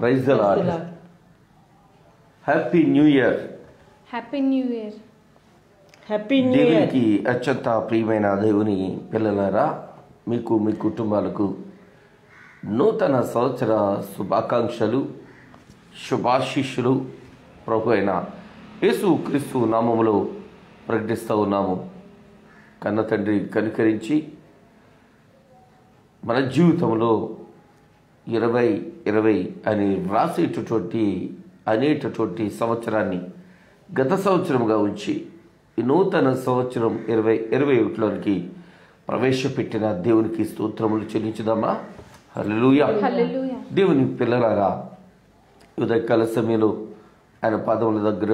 Praise the Lord. Happy new year. Happy new year. Happy new year. దేవునికి అత్యంత ప్రియమైన దేవుని పిల్లలారా, మీకు మీ కుటుంబాలకు నూతన సంవత్సర శుభాకాంక్షలు, శుభాశీస్సులు ప్రభు అయిన యేసు క్రీస్తు నామములో ప్రకటిస్తూ ఉన్నాము. కన్న తండ్రి కనికరించి మన జీవితంలో 2020 అని అనేటటువంటి సంవత్సరాన్ని గత సంవత్సరంగా ఉంచి ఈ నూతన సంవత్సరం 2021లోనికి ప్రవేశపెట్టిన దేవునికి స్తోత్రములు చెల్లించుదామా. హల్లెలూయా. దేవుని పిల్లలారా, ఉదయకాల సమయంలో ఆయన పాదముల దగ్గర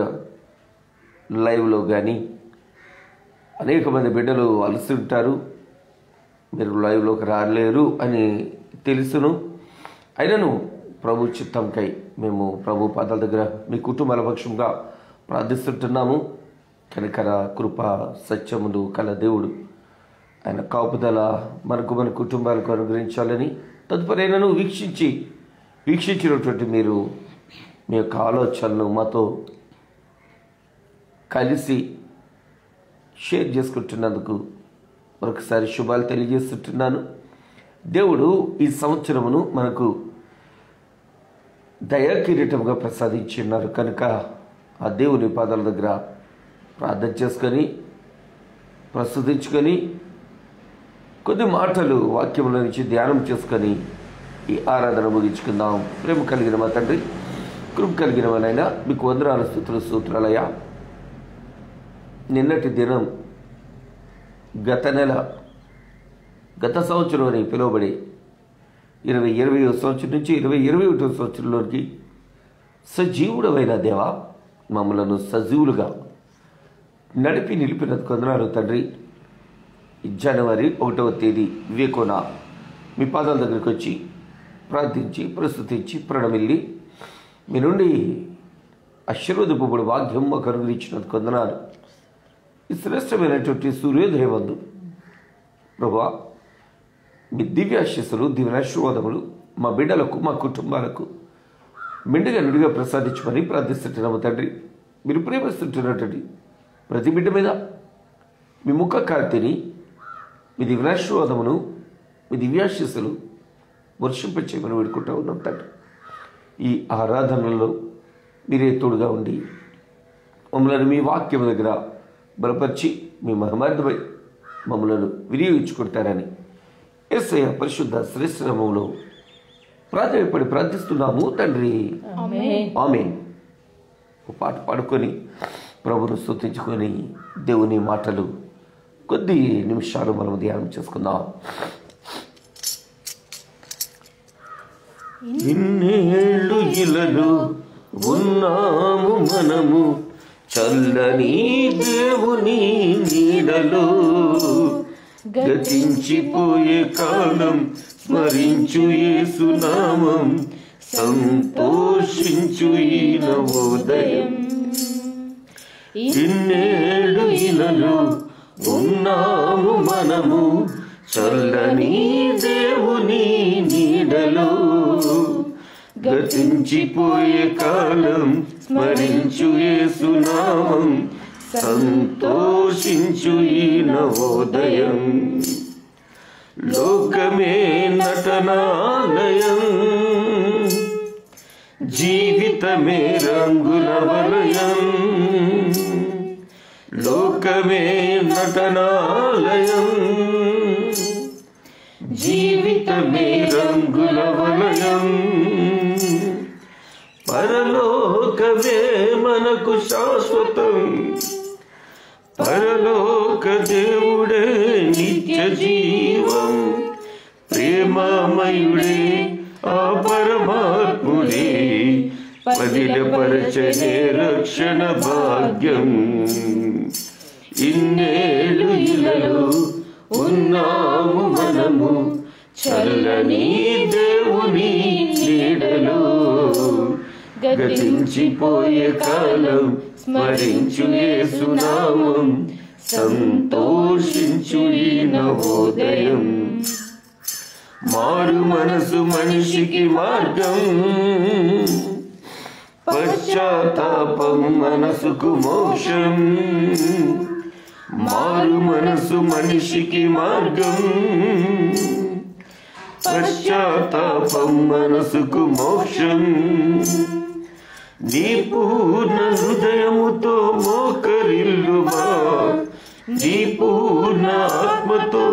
లైవ్లో కానీ అనేక మంది బిడ్డలు అలసి ఉంటారు. మీరు లైవ్లోకి రాలేరు అని తెలుసును. అయినను ప్రభు చిత్తంకై మేము ప్రభు పాదాల దగ్గర మీ కుటుంబాల పక్షంగా ప్రార్థిస్తుంటున్నాము. కనికర, కృప, సత్యములు కల దేవుడు ఆయన కాపుదల మన కుటుంబాలకు అనుగ్రహించాలని తదుపరి అయినను వీక్షించినటువంటి మీరు మీ యొక్క ఆలోచనలు మాతో కలిసి షేర్ చేసుకుంటున్నందుకు మరొకసారి శుభాలు తెలియజేస్తుంటున్నాను. దేవుడు ఈ సంవత్సరమును మనకు దయా కిరీటంగా ప్రసాదించి ఉన్నారు కనుక ఆ దేవుని పాదాల దగ్గర ప్రార్థన చేసుకొని ప్రస్తుతించుకొని కొద్ది మాటలు వాక్యముల నుంచి ధ్యానం చేసుకొని ఈ ఆరాధన ముగించుకుందాం. ప్రేమ కలిగిన మా తండ్రి, కృప కలిగిన వానైనా మీకు వందనాలు, స్తుతులు, స్తోత్రాలయ్యా. నిన్నటి దినం గత సంవత్సరం అని పిలువబడి 2020వ సంవత్సరం నుంచి 2021వ సంవత్సరంలోకి సజీవుడమైన దేవా, మమ్మలను సజీవులుగా నడిపి నిలిపినందుకు వందనాలు తండ్రి. జనవరి 1వ తేదీ వివేకోన మీ పాదాల దగ్గరికి వచ్చి ప్రార్థించి ప్రస్తుతించి ప్రణమిల్లి మీ నుండి ఆశీర్వదింపబడి భాగ్యం మాకు అనుగ్రహించినందుకు వందనాలు. ఈ శ్రేష్టమైనటువంటి సూర్యోదయవందు ప్రభువా, మీ దివ్యాశీస్సులు, దివ్యాశీర్వాదములు మా బిడ్డలకు, మా కుటుంబాలకు నిండుగా ప్రసాదించమని ప్రార్థిస్తుంటున్నాము తండ్రి. మీరు ప్రేమిస్తుంటున్నటువంటి ప్రతి బిడ్డ మీద మీ ముఖ కాంతిని, మీ దివ్యాశీర్వాదమును, మీ దివ్యాశీస్సులు వర్షింపచేయమని వేడుకుంటూ ఉన్నాం తండ్రి. ఈ ఆరాధనలో మీరే తోడుగా ఉండి మమ్మల్ని మీ వాక్యం దగ్గర బలపరిచి మీ మహిమార్థమై మమ్మలను వినియోగించుకుంటారని యేసయ్య పరిశుద్ధ శ్రేష్ఠ నామములో ప్రార్థిస్తున్నాము తండ్రి. ఆమేన్. ఒక పాట పాడుకొని ప్రభును స్తుతించుకొని దేవుని మాటలు కొద్ది నిమిషాలు మనం ధ్యానం చేసుకుందాం. ఇన్నేళ్ళు ఇలలో ఉన్నాము మనము చల్లని దేవుని నీడలో, గతించిపోయే కాలం స్మరించు యేసు నామం, సంతోషించు ఈ నవోదయం. ఇన్నేళ్ళు ఇలలో ఉన్నాము మనము చల్లని దేవుని నీడలో, గతించిపోయే కాలం స్మరించు యేసు నామం, సంతోషించు ఈ నవోదయం. లోకమే నటనాలయం, జీవితమే రంగుల వలయం. లోకమే నటనాలయం, జీవితమే రంగుల వలయం. పరలోకమే మనకు శాశ్వతం, పరలోక దేవుడే నిత్య జీవం. ప్రేమమయుడే ఆ పరమాత్ముడే, పదిలపరచనే రక్షణ భాగ్యం. ఇన్నేళ్ళు ఇలలో ఉన్నాము మనము చల్లని దేవుని నీడలో, గతించిపోయే కాలం స్మరించు యేసు నామం, సంతోషించు ఈ నవోదయం. మారు మనసు మనిషికి మార్గం, పశ్చాత్తాపం మనసుకు మోక్షం. మారు మనసు మనిషికి మార్గం, పశ్చాత్తాపం మనసుకు మోక్షం. నీ పూర్ణ హృదయముతో మోకరిల్లుమా, నీ పూర్ణ ఆత్మతో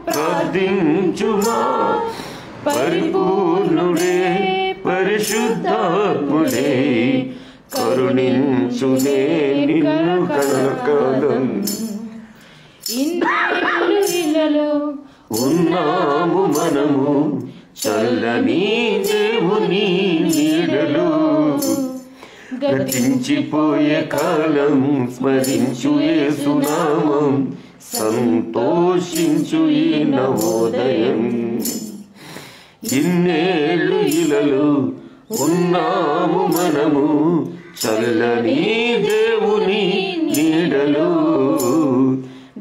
ప్రార్థించుమా. పరిపూర్ణుడే పరిశుద్ధాత్ముడే కరుణించునే నిన్ను కనకలం. ఇన్నేళ్ళలో ఉన్నాము మనము చల్లని దేవుని నీడలో. గతించిపోయే కాలం స్మరించు యేసునామం, సంతోషించు ఈ నవోదయం. ఇన్నేళ్ళు ఇలలో ఉన్నాము మనము చల్లని దేవుని నీడలో.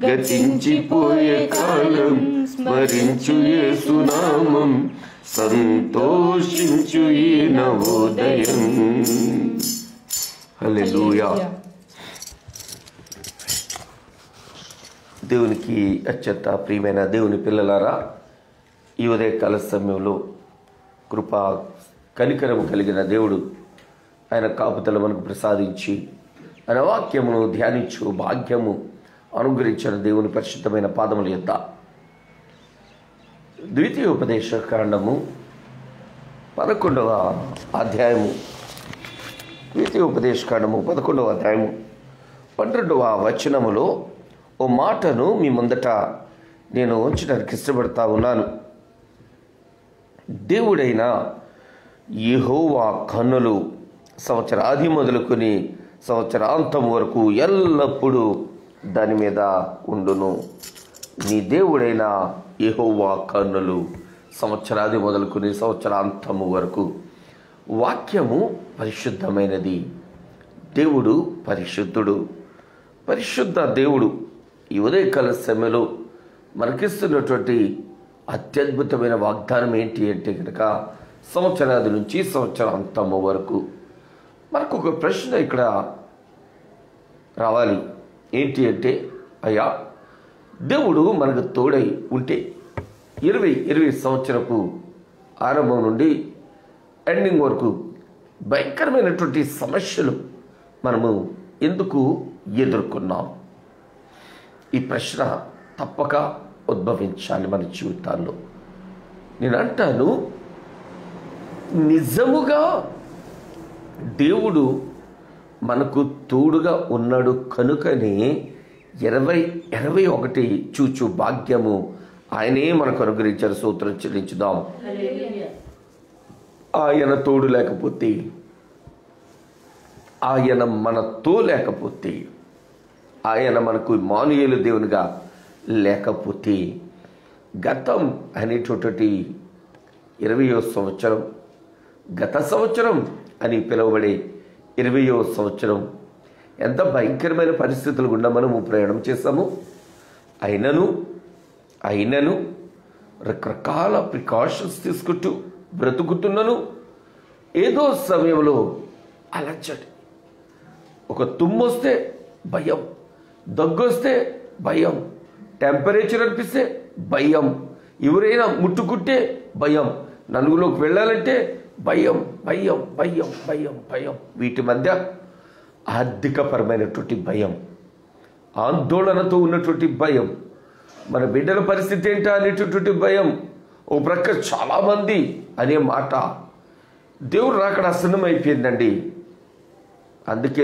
గతించిపోయే కాలం స్మరించు యేసునామం, సంతోషించు ఈ నవోదయం. హల్లెలూయా. దేవునికి అత్యంత ప్రియమైన దేవుని పిల్లలారా, ఈ ఉదయకాల సమయంలో కృపా కనికరము కలిగిన దేవుడు ఆయన కాపుదల మనకు ప్రసాదించి ఆయన వాక్యమును ధ్యానించు భాగ్యము అనుగ్రహించిన దేవుని పరిశుద్ధమైన పాదముల యొద్ద ద్వితీయోపదేశ కాండము 11వ అధ్యాయము, ద్వితీయోపదేశ కాండము 11వ అధ్యాయము 12వ వచనములో ఓ మాటను మీ ముందట నేను ఉంచడానికి ఇష్టపడతా ఉన్నాను. దేవుడైన యెహోవా కన్నులు సంవత్సరాది మొదలుకొని సంవత్సరాంతం వరకు ఎల్లప్పుడూ దాని మీద ఉండును. నీ దేవుడైన యెహోవా కన్నులు సంవత్సరాది మొదలుకొని సంవత్సరాంతము వరకు. వాక్యము పరిశుద్ధమైనది, దేవుడు పరిశుద్ధుడు. పరిశుద్ధ దేవుడు ఈ ఉదయకాల సమయంలో మనకిస్తున్నటువంటి అత్యద్భుతమైన వాగ్దానం ఏంటి అంటే కనుక సంవత్సరాది నుంచి సంవత్సరాంతము వరకు. మనకు ఒక ప్రశ్న ఇక్కడ రావాలి. ఏంటి అంటే, అయ్యా దేవుడు మనకు తోడై ఉంటే 20 సంవత్సరపు ఆరంభం నుండి ఎండింగ్ వరకు భయంకరమైనటువంటి సమస్యలు మనము ఎందుకు ఎదుర్కొన్నాం? ఈ ప్రశ్న తప్పక ఉద్భవించాలి మన జీవితాల్లో. నేను అంటాను, నిజముగా దేవుడు మనకు తోడుగా ఉన్నాడు కనుకనే 2021 చూచు భాగ్యము ఆయనే మనకు అనుగ్రహించారు. స్తోత్రం చెల్లించుదాం. ఆయన తోడు లేకపోతే, ఆయన మనతో లేకపోతే, ఆయన మనకు ఇమ్మానుయేలు దేవునిగా లేకపోతే, గతం అనేటటువంటి 20వ సంవత్సరం, గత సంవత్సరం అని పిలువబడే 20వ సంవత్సరం ఎంత భయంకరమైన పరిస్థితులు గుండా మనము ప్రయాణం చేస్తాము. అయినను రకరకాల ప్రికాషన్స్ తీసుకుంటూ బ్రతుకుతున్నాను. ఏదో సమయంలో అలర్జడి, ఒక తుమ్మొస్తే భయం, దగ్గొస్తే భయం, టెంపరేచర్ అనిపిస్తే భయం, ఎవరైనా ముట్టుకుంటే భయం, నలుగులోకి వెళ్ళాలంటే భయం భయం భయం భయం భయం. వీటి మధ్య ఆర్థికపరమైనటువంటి భయం, ఆందోళనతో ఉన్నటువంటి భయం, మన బిడ్డల పరిస్థితి ఏంటా అనేటటువంటి భయం, ఓ ప్రక్క చాలామంది అనే మాట. దేవుడు రాకడ అసన్నం అయిపోయిందండి. అందుకే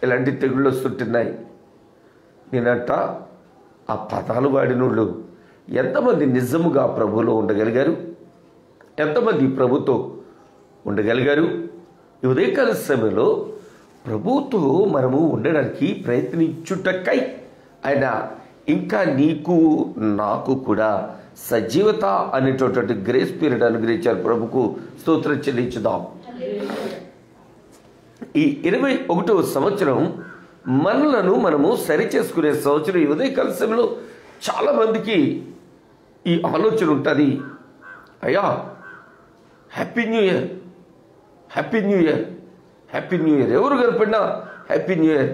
ఇలాంటి తెగుళ్ళు వస్తుంటున్నాయి. నేనంట ఆ పదాలు వాడినోళ్ళు ఎంతమంది నిజముగా ప్రభువులో ఉండగలిగారు? ఎంతమంది ప్రభుతో ఉండగలిగారు? ఈ ఉదయకాల సమయంలో ప్రభుతో మనము ఉండడానికి ప్రయత్నించుటకై ఆయన ఇంకా నీకు నాకు కూడా సజీవత అనేటటువంటి గ్రేస్ పీరియడ్ అనుగ్రహించారు. ప్రభుకు స్తోత్రం చెల్లించుదాం. ఈ 21వ సంవత్సరం మనలను మనము సరిచేసుకునే సంవత్సరం. ఈ ఉదయకాల సమయంలో చాలామందికి ఈ ఆలోచన ఉంటుంది, అయ్యా happy new year, happy new year, happy new year. ఎవరు కనపడినా హ్యాపీ న్యూ ఇయర్.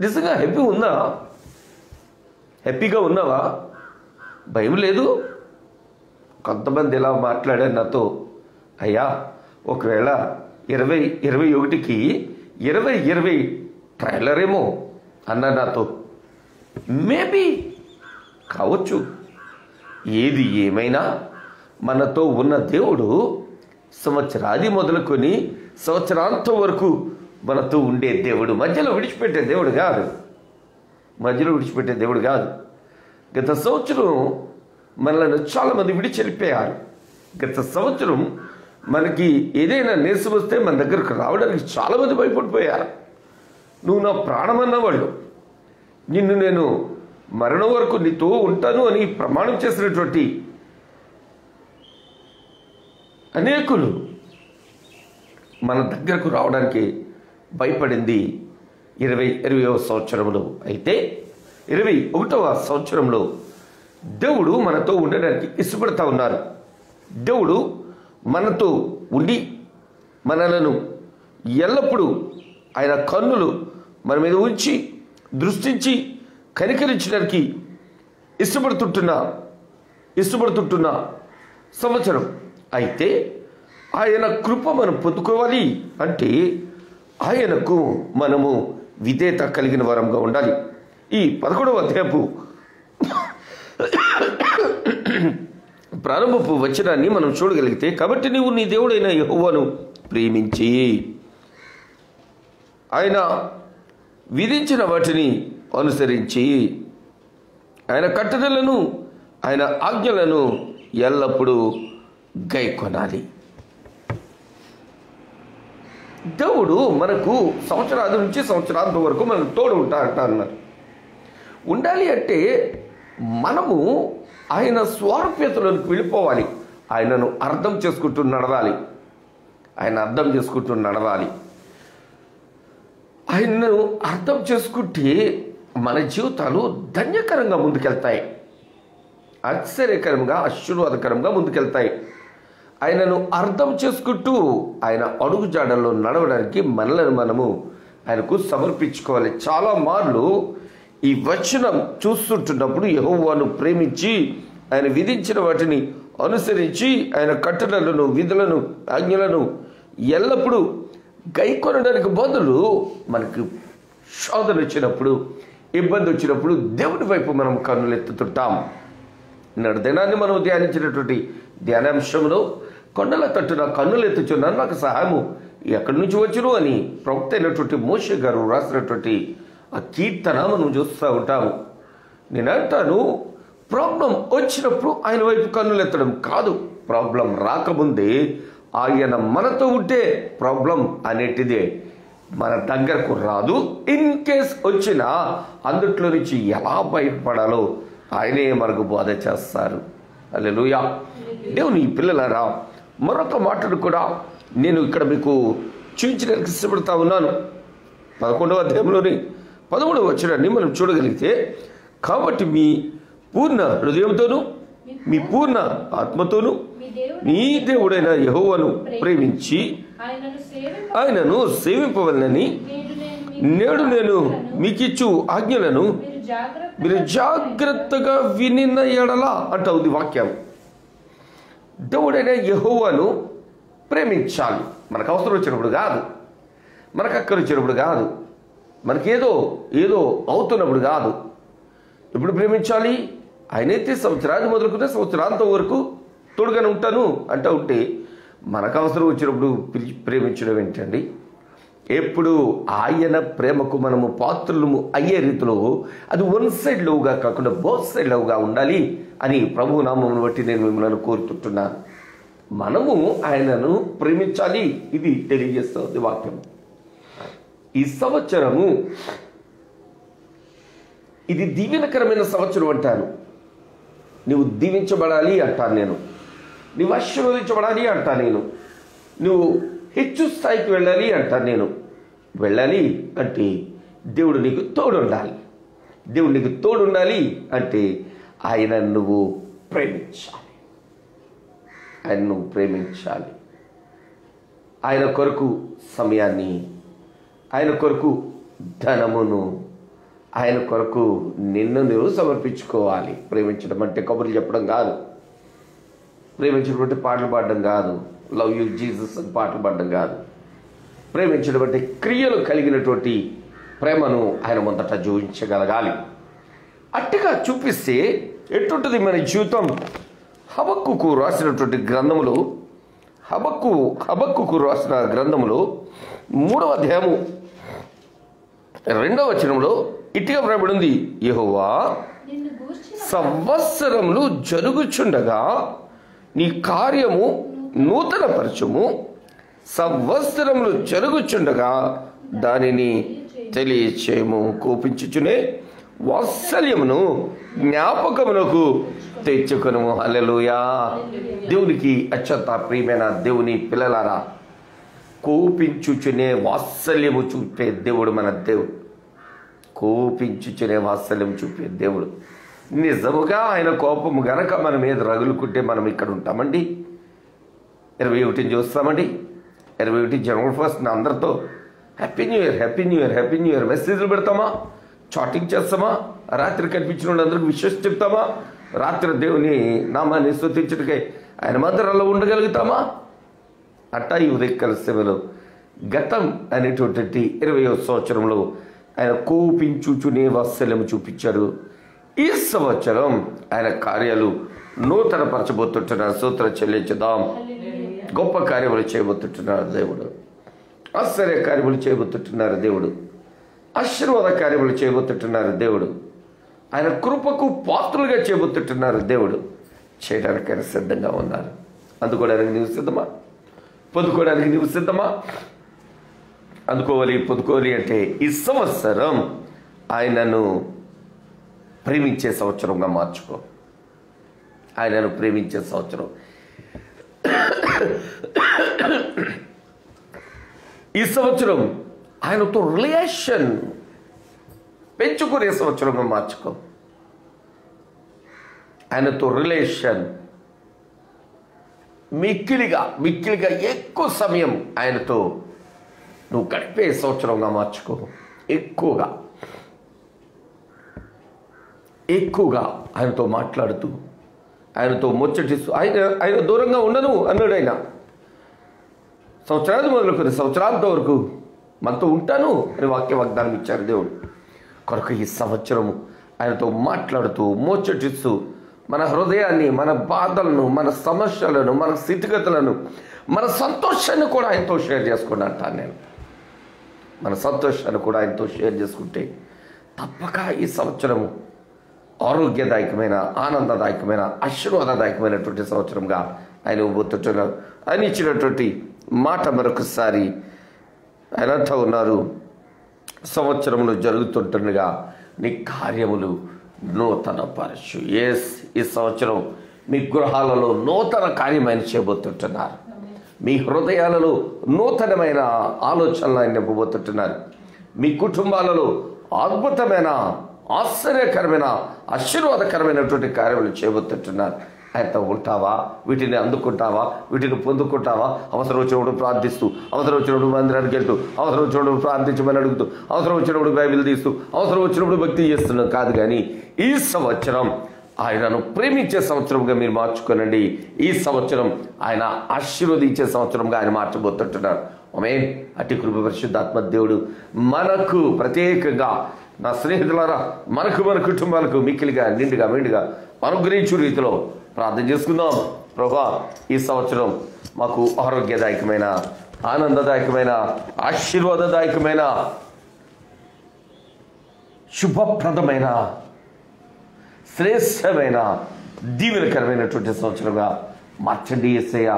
నిజంగా హ్యాపీ ఉందా? హ్యాపీగా ఉన్నావా? భయం లేదు? కొంతమంది ఇలా మాట్లాడారు నాతో, అయ్యా ఒకవేళ 2021కి 2020 ట్రైలర్ ఏమో అన్నా నాతో. మేబీ కావచ్చు. ఏది ఏమైనా మనతో ఉన్న దేవుడు సంవత్సరాది మొదలుకొని సంవత్సరాంతం వరకు మనతో ఉండే దేవుడు. మధ్యలో విడిచిపెట్టే దేవుడు కాదు, మధ్యలో విడిచిపెట్టే దేవుడు కాదు. గత సంవత్సరం మనల్ని చాలామంది విడిచి వెళ్ళిపోయారు. గత సంవత్సరం మనకి ఏదైనా నీరసం వస్తే మన దగ్గరకు రావడానికి చాలామంది భయపడిపోయారు. నువ్వు నా ప్రాణం అన్నవాళ్ళు, నిన్ను నేను మరణం వరకు నీతో ఉంటాను అని ప్రమాణం చేసినటువంటి అనేకులు మన దగ్గరకు రావడానికి భయపడింది 2020వ సంవత్సరంలో. అయితే 21వ సంవత్సరంలో దేవుడు మనతో ఉండడానికి ఇష్టపడతా ఉన్నారు. దేవుడు మనతో ఉండి మనలను ఎల్లప్పుడూ ఆయన కన్నులు మన మీద ఉంచి దృష్టించి కనికరించడానికి ఇష్టపడుతుంటున్న సంవత్సరం. అయితే ఆయన కృప మనం పొందుకోవాలి అంటే ఆయనకు మనము విధేయత కలిగిన వారంగా ఉండాలి. ఈ 11వ అధ్యాయపు ప్రారంభపు వచనాన్ని మనం చూడగలిగితే, కాబట్టి నీవు నీ దేవుడైన యెహోవాను ప్రేమించి ఆయన విధించిన వాటిని అనుసరించి ఆయన కట్టడలను ఆయన ఆజ్ఞలను ఎల్లప్పుడూ గైకొనాలి. దేవుడు మనకు సంవత్సరాది నుంచి సంవత్సరాంతం వరకు మనకు తోడు అన్నారు. ఉండాలి అంటే మనము ఆయన స్వారూప్యతలోకి వెళ్ళిపోవాలి. ఆయనను అర్థం చేసుకుంటూ నడవాలి. ఆయనను అర్థం చేసుకుంటే మన జీవితాలు ధన్యకరంగా ముందుకెళ్తాయి, ఆశ్చర్యకరంగా ఆశీర్వాదకరంగా ముందుకెళ్తాయి. ఆయనను అర్థం చేసుకుంటూ ఆయన అడుగు జాడల్లో నడవడానికి మనలను మనము ఆయనకు సమర్పించుకోవాలి. చాలా మార్లు ఈ వచనం చూస్తుంటున్నప్పుడు యెహోవాను ప్రేమించి ఆయన విధించిన వాటిని అనుసరించి ఆయన కట్టడలను విధులను ఆజ్ఞలను ఎల్లప్పుడూ గైకొనడానికి బదులు మనకు శోధన వచ్చినప్పుడు ఇబ్బంది వచ్చినప్పుడు దేవుని వైపు మనం కన్నులెత్తుతుంటాం. నిన్నటి దినాన్ని మనం ధ్యానించినటువంటి ధ్యానాంశంలో కొండల తట్టున కన్నులెత్తుచున్నాను నాకు సహాయము ఎక్కడి నుంచి వచ్చును అని ప్రవక్త అయినటువంటి మోషే గారు రాసినటువంటి ఆ కీర్తన మనం చూస్తూ ఉంటాము. నేను అంటాను, ప్రాబ్లం వచ్చినప్పుడు ఆయన వైపు కన్నులెత్తడం కాదు, ప్రాబ్లం రాకముందే ఆయన మనతో ఉంటే ప్రాబ్లం అనేటిదే మన దగ్గరకు రాదు. ఇన్ కేస్ వచ్చినా అందుట్లో నుంచి ఎలా బయటపడాలో ఆయనే మనకు బోధ చేస్తారు. హల్లెలూయా. దేవుని పిల్లలారా, మరొక మాటను కూడా నేను ఇక్కడ మీకు చూపించడానికి ఇష్టపడతా ఉన్నాను. 11వ అధ్యాయంలోని 13వ వచనాన్ని మనం చూడగలిగితే, కాబట్టి మీ పూర్ణ హృదయంతోనూ మీ పూర్ణ ఆత్మతోనూ నీ దేవుడైన యెహోవాను ప్రేమించి ఆయనను సేవింపవలనని నేడు నేను మీకిచ్చు ఆజ్ఞలను మీరు జాగ్రత్తగా వినిన ఎడల అంట ఉంది వాక్యం. దేవుడైన యెహోవాను ప్రేమించాలి. మనకు అవసరం వచ్చినప్పుడు కాదు, మనకు అక్కర వచ్చినప్పుడు కాదు, మనకేదో అవుతున్నప్పుడు కాదు. ఎప్పుడు ప్రేమించాలి? ఆయనైతే సంవత్సరాన్ని మొదలుకుంటే సంవత్సరాంతం వరకు తోడుగానే ఉంటాను అంటూ ఉంటే మనకు అవసరం వచ్చినప్పుడు ప్రేమించడం ఏంటండి? ఎప్పుడు ఆయన ప్రేమకు మనము పాత్రలము అయ్యే రీతిలో అది వన్ సైడ్ లవ్గా కాకుండా బోత్ సైడ్ లవ్గా ఉండాలి అని ప్రభువు నామమును బట్టి నేను మిమ్మల్ని కోరుతుంటున్నాను. మనము ఆయనను ప్రేమించాలి, ఇది తెలియజేస్తుంది వాక్యం. ఈ సంవత్సరము ఇది దీవెనకరమైన సంవత్సరం అంటాను. నువ్వు దీవించబడాలి అంటాను నేను, నువ్వు ఆశీర్వదించబడాలి అంటాను నేను, నువ్వు హెచ్చు స్థాయికి వెళ్ళాలి అంటాను నేను. వెళ్ళాలి అంటే దేవుడు నీకు తోడుండాలి. దేవుడు నీకు తోడుండాలి అంటే ఆయన నువ్వు ప్రేమించాలి. ఆయనను ప్రేమించాలి. ఆయన కొరకు సమయాన్ని, ఆయన కొరకు ధనమును, ఆయన కొరకు నిన్ను నువ్వు సమర్పించుకోవాలి. ప్రేమించడం అంటే కబుర్లు చెప్పడం కాదు, ప్రేమించడం అంటే పాటలు పాడడం కాదు, లవ్ యూ జీసస్ అని పాటలు పాడడం కాదు. ప్రేమించడం అంటే క్రియలు కలిగినటువంటి ప్రేమను ఆయన మొదట చూపించగలగాలి. అట్టుగా చూపిస్తే ఎటుంటుంది మన జీవితం? హబక్కుకు రాసినటువంటి గ్రంథములు, హబక్కుకు రాసిన గ్రంథములు 3వ అధ్యాయము 2వ వచనంలో ఇటుగా వ్రాయబడింది, యెహోవా సంవత్సరములు జరుగుచుండగా నీ కార్యము నూతన పరచుము, సంవత్సరములు జరుగుచుండగా దానిని తెలియచేయము, కోపించుచునే వాత్సల్యమును జ్ఞాపకమునకు తెచ్చుకొనుము. హల్లెలూయా. దేవునికి అత్యంత ప్రియమైన దేవుని పిల్లలారా, కోపించుచునే వాత్సల్యము చూపే దేవుడు మన దేవుడు. కోపించుచునే వాత్సల్యం చూపే దేవుడు. నిజముగా ఆయన కోపము గనక మన మీద రగులుకుంటే మనం ఇక్కడ ఉంటామండి? 21 చూస్తామండి. 21 జనవరి 1 అందరితో happy new year, happy new year, happy new year మెసేజ్లు పెడతామా? చాటింగ్ చేస్తామా? రాత్రి కనిపించిన వాళ్ళందరికీ విషెస్ చెప్తామా? రాత్రి దేవుని నామాన్ని స్తుతించుటకై ఆయన మందిరంలో ఉండగలుగుతామా? అట్టా ఈ ఉదయకాల సేవలో గతం అనేటువంటి 20వ సంవత్సరంలో ఆయన కోపించుచునే వాత్సల్యం చూపించారు. ఈ సంవత్సరం ఆయన కార్యాలు నూతన పరచబోతుంటున్నారు. స్తోత్రం చెల్లించుదాం. గొప్ప కార్యములు చేయబోతుంటున్నారు దేవుడు. ఆశ్చర్య కార్యములు చేయబోతుంటున్నారు దేవుడు. ఆశీర్వాద కార్యములు చేయబోతుంటున్నారు దేవుడు. ఆయన కృపకు పాత్రలుగా చేయబోతుంటున్నారు దేవుడు. చేయడానికి ఆయన సిద్ధంగా ఉన్నారు. అందుకోవడానికి నీవు సిద్ధమా? పొందుకోవడానికి నీవు సిద్ధమా? పొందుకోవాలి అంటే ఈ సంవత్సరం ఆయనను ప్రేమించే సంవత్సరంగా మార్చుకో. ఆయనను ప్రేమించే సంవత్సరం. ఈ సంవత్సరం ఆయనతో రిలేషన్ పెంచుకునే సంవత్సరంగా మార్చుకో. ఆయనతో రిలేషన్ మిక్కిలిగా ఎక్కువ సమయం ఆయనతో నువ్వు గడిపే సంవత్సరంగా మార్చుకో. ఎక్కువగా ఆయనతో మాట్లాడుతూ, ఆయనతో ముచ్చటిస్తూ, ఆయన దూరంగా ఉండను అన్నాడు. ఆయన సంవత్సరాలు మొదలుకొని సంవత్సరాంత వరకు మనతో ఉంటాను అని వాగ్దానం ఇచ్చారు దేవుడు. కొరకు ఈ సంవత్సరము ఆయనతో మాట్లాడుతూ, ముచ్చటిస్తూ, మన హృదయాన్ని, మన బాధలను, మన సమస్యలను, మన స్థితిగతులను, మన సంతోషాన్ని కూడా ఆయనతో షేర్ చేసుకుని అంటాను నేను. మన సంతోషాన్ని కూడా ఆయనతో షేర్ చేసుకుంటే తప్పక ఈ సంవత్సరము ఆరోగ్యదాయకమైన, ఆనందదాయకమైన, ఆశీర్వాదదాయకమైనటువంటి సంవత్సరంగా ఆయన ఇవ్వబోతున్నారు. ఆయన ఇచ్చినటువంటి మాట మరొకసారి ఆయన అంటూ ఉన్నారు, సంవత్సరములు జరుగుతుంటుండగా నీ కార్యములు నూతన పరచు. ఈ సంవత్సరం మీ గృహాలలో నూతన కార్యం ఆయన చేయబోతుంటున్నారు. మీ హృదయాలలో నూతనమైన ఆలోచనలు ఆయన నింపబోతుంటున్నారు. మీ కుటుంబాలలో అద్భుతమైన, ఆశ్చర్యకరమైన, ఆశీర్వాదకరమైనటువంటి కార్యములు చేయబోతుంటున్నారు. ఆయనతో ఉంటావా? వీటిని అందుకుంటావా? వీటిని పొందుకుంటావా? అవసరం వచ్చినప్పుడు ప్రార్థిస్తూ, అవసరం వచ్చినప్పుడు మందిరానికి వెళ్తూ, అవసరం వచ్చినప్పుడు ప్రార్థించమని అడుగుతూ, అవసరం వచ్చినప్పుడు బైబిల్ తీస్తూ, అవసరం వచ్చినప్పుడు భక్తి చేస్తున్నాం కాదు. కానీ ఈ సంవత్సరం ఆయనను ప్రేమించే సంవత్సరంగా మీరు మార్చుకోనండి. ఈ సంవత్సరం ఆయన ఆశీర్వదించే సంవత్సరంగా ఆయన మార్చబోతుంటున్నారు. ఆమేన్. అట్టి కృప పరిశుద్ధాత్మ దేవుడు మనకు ప్రత్యేకంగా, నా స్నేహితులారా, మనకు, మన కుటుంబాలకు మిక్కిలిగా, నిండుగా, మెండుగా అనుగ్రహించు రీతిలో ప్రార్థన చేసుకుందాం. ప్రభువా, ఈ సంవత్సరం మాకు ఆరోగ్యదాయకమైన, ఆనందదాయకమైన, ఆశీర్వాదదాయకమైన, శుభప్రదమైన, శ్రేష్టమైన, దీవెనకరమైనటువంటి సంవత్సరంగా మార్చండి యేసయ్య.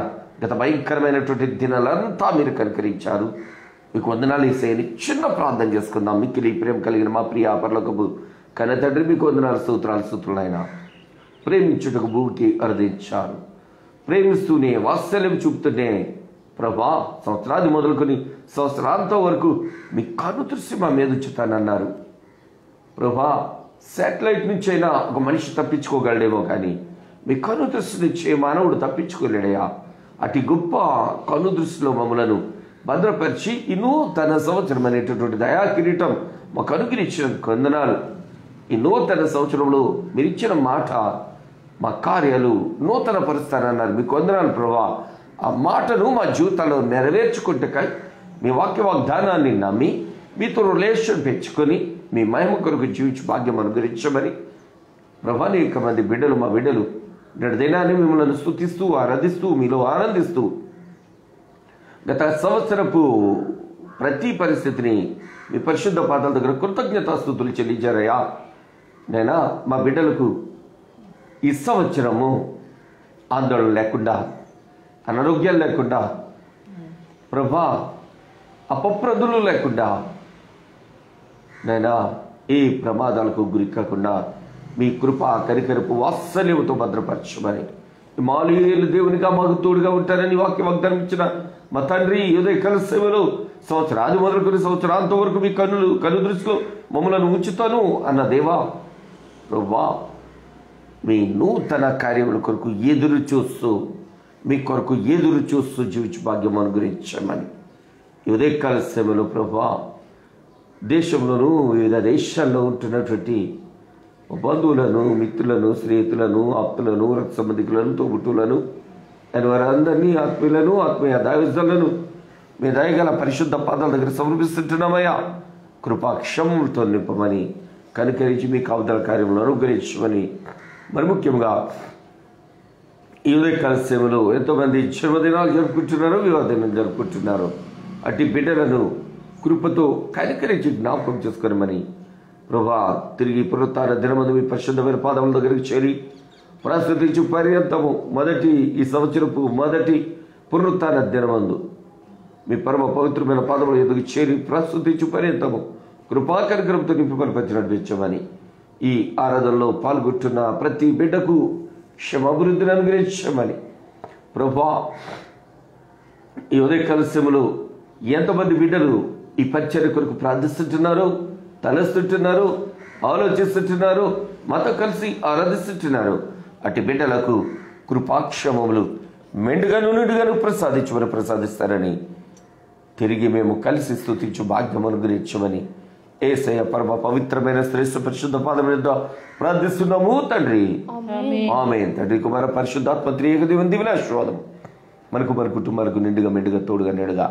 గత భయంకరమైనటువంటి దినాలంతా మీరు కనికరించారు. మీకు వందనాలు యేసయ్యని చిన్న ప్రార్థన చేసుకుందాం. మిక్కిలి ప్రేమ కలిగిన మా ప్రియ పరలోకపు కన్న తండ్రి, మీకు వందనాలు, స్తోత్రాలు ఆయన ప్రేమించుటకు భూమికి అర్థించారు. ప్రేమిస్తూనే, వాత్సల్యం చూపుతూనే ప్రభా, సంవత్సరాది మొదలుకొని సంవత్సరాంతం వరకు మీ కన్ను దృష్టి మా మీద ఉంచుతానన్నారు. ప్రభా, శాటిలైట్ నుంచి అయినా ఒక మనిషి తప్పించుకోగలడేమో, కానీ మీ కను దృష్టినిచ్చే మానవుడు తప్పించుకోలేడయా. అటు గొప్ప కను దృష్టిలో మమ్మలను భద్రపరిచి ఈ నూతన సంవత్సరం అనేటటువంటి దయా కిరీటం మాకు అనుగ్రహించిన వందనాలు. ఈ నూతన సంవత్సరంలో మీరు ఇచ్చిన మాట మా కార్యాలు నూతన పరుస్తానన్నారు. మీకు వందనాలు ప్రభా. ఆ మాటను మా జీవితాల్లో నెరవేర్చుకుంటకై మీ వాక్య వాగ్దానాన్ని నమ్మి మీతో రిలేషన్ పెంచుకొని మీ మహిమ కొరకు జీవించి భాగ్యం అనుగ్రహించమని ప్రభా. అనేక మంది బిడ్డలు, మా బిడ్డలు నేడు దినాన్ని మిమ్మల్ని స్తుతిస్తూ ఆరాధిస్తూ మీలో ఆనందిస్తూ గత సంవత్సరపు ప్రతి పరిస్థితిని మీ పరిశుద్ధ పాదాల దగ్గర కృతజ్ఞతాస్తుతులు చెల్లించారయ్యా. నైనా మా బిడ్డలకు ఈ సంవత్సరము ఆందోళన లేకుండా, అనారోగ్యాలు లేకుండా ప్రభా, అపప్రదులు లేకుండా నైనా ఏ ప్రమాదాలకు గురి కాకుండా మీ కృప కనికరపు వాత్సల్యముతో భద్రపరచమని హిమాలయాలు దేవునిగా మాకు తోడుగా ఉంటారని వాక్య వాగ్దానం ఇచ్చిన మా తండ్రి ఉదయకాల సేవలో సంవత్సరాది మొదలుకొని సంవత్సరాంతం వరకు మీ కను దృష్టిలో మమ్మల్ని ఉంచుతాను అన్న దేవా ప్రభా, మీ నూతన కార్యముల కొరకు ఎదురు చూస్తూ మీ కొరకు ఎదురు చూస్తూ జీవించు భాగ్యం అనుగ్రహించమని ఈ ఉదయకాల సేవలో ప్రభా, దేశంలోనూ వివిధ దేశాల్లో ఉంటున్నటువంటి బంధువులను, మిత్రులను, స్నేహితులను, ఆప్తులను, రక్త సంబంధికులను, తోబుట్టులను అని వారందరినీ ఆత్మీయులను, ఆత్మీయ దైవజనులను మీ దయగల పరిశుద్ధ పాదాల దగ్గర సమర్పిస్తుంటున్నామయ్యా. కృపాక్షములతో నింపమని కనికరించి మీ కాపుదల కార్యములను అనుగ్రహించమని మరి ముఖ్యంగా ఈ ఉదయకాల సేవలో ఎంతోమంది జన్మదినాలు జరుపుకుంటున్నారు, వివాహ దినాలు జరుపుకుంటున్నారు. అట్టి బిడ్డలను కృపతో కనికరించి జ్ఞాపకం చేసుకోమని ప్రభా, తిరిగి పునరుత్థాన దినమందు మీ పరిశుద్ధమైన పాదముల దగ్గరికి చేరి ప్రస్తుతించు పర్యంతము ఈ సంవత్సరపు మొదటి పునరుత్థాన దినమందు మీ పరమ పవిత్రమైన పాదముల ఎదుగు చేరి ప్రస్తుతించు పర్యంతము కృపాకరగ్రంతో నింపి నడిపించమని ఈ ఆరాధనలో పాల్గొంటున్న ప్రతి బిడ్డకు క్షమాభివృద్ధిని అనుగ్రహించమని ప్రభా, ఈ ఉదయకాల సమయంలో ఎంతమంది బిడ్డలు ఈ పరిచర్య కొరకు ప్రార్థిస్తుంటున్నారు, తలస్తుంటున్నారు, ఆలోచిస్తుంటున్నారు, మాతో కలిసి ఆరాధిస్తుంటున్నారు. అటు బిడ్డలకు కృపాక్షమములు మెండుగాను నిండుగాను ప్రసాదిస్తారని తిరిగి మేము కలిసి స్తుతించు భాగ్యం అనుగ్రహించమని యేసయ్య పరమ పవిత్రమైన శ్రేష్ఠ పరిశుద్ధ పాదం మీద ప్రార్థిస్తున్నాము తండ్రి. ఆమేన్. తండ్రి కుమార పరిశుద్ధాత్మ త్రియేక దేవుని దీవెన ఆశీర్వాదం మనకు మన కుటుంబాలకు నిండుగా మెండుగా తోడుగా నేడుగా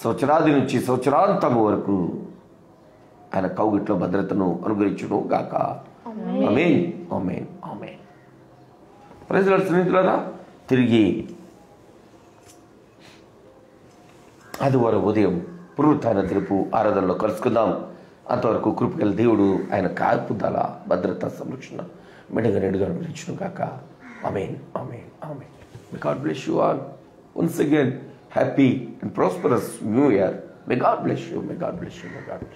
సంవత్సరాది నుంచి సంవత్సరాంతం వరకు ఆయన కౌగిట్లో భద్రతను అనుగ్రహించును గాక. ఆమేన్, ఆమేన్, ఆమేన్. ప్రైజ్ లార్డ్ స్నేహితులారా, తిరిగి ఆదివారం ఉదయం పునరుత్థాన దినపు ఆరాధనలో కలుసుకుందాం. అంతవరకు కృపగల దేవుడు ఆయన కాపుదల, భద్రత, సంరక్షణ మెండుగా నిండుగా అనుగ్రహించును గాక. ఆమేన్, ఆమేన్, ఆమేన్. May God bless you all. Once again, happy and prosperous New Year. May God bless you. May God bless you. May God bless you.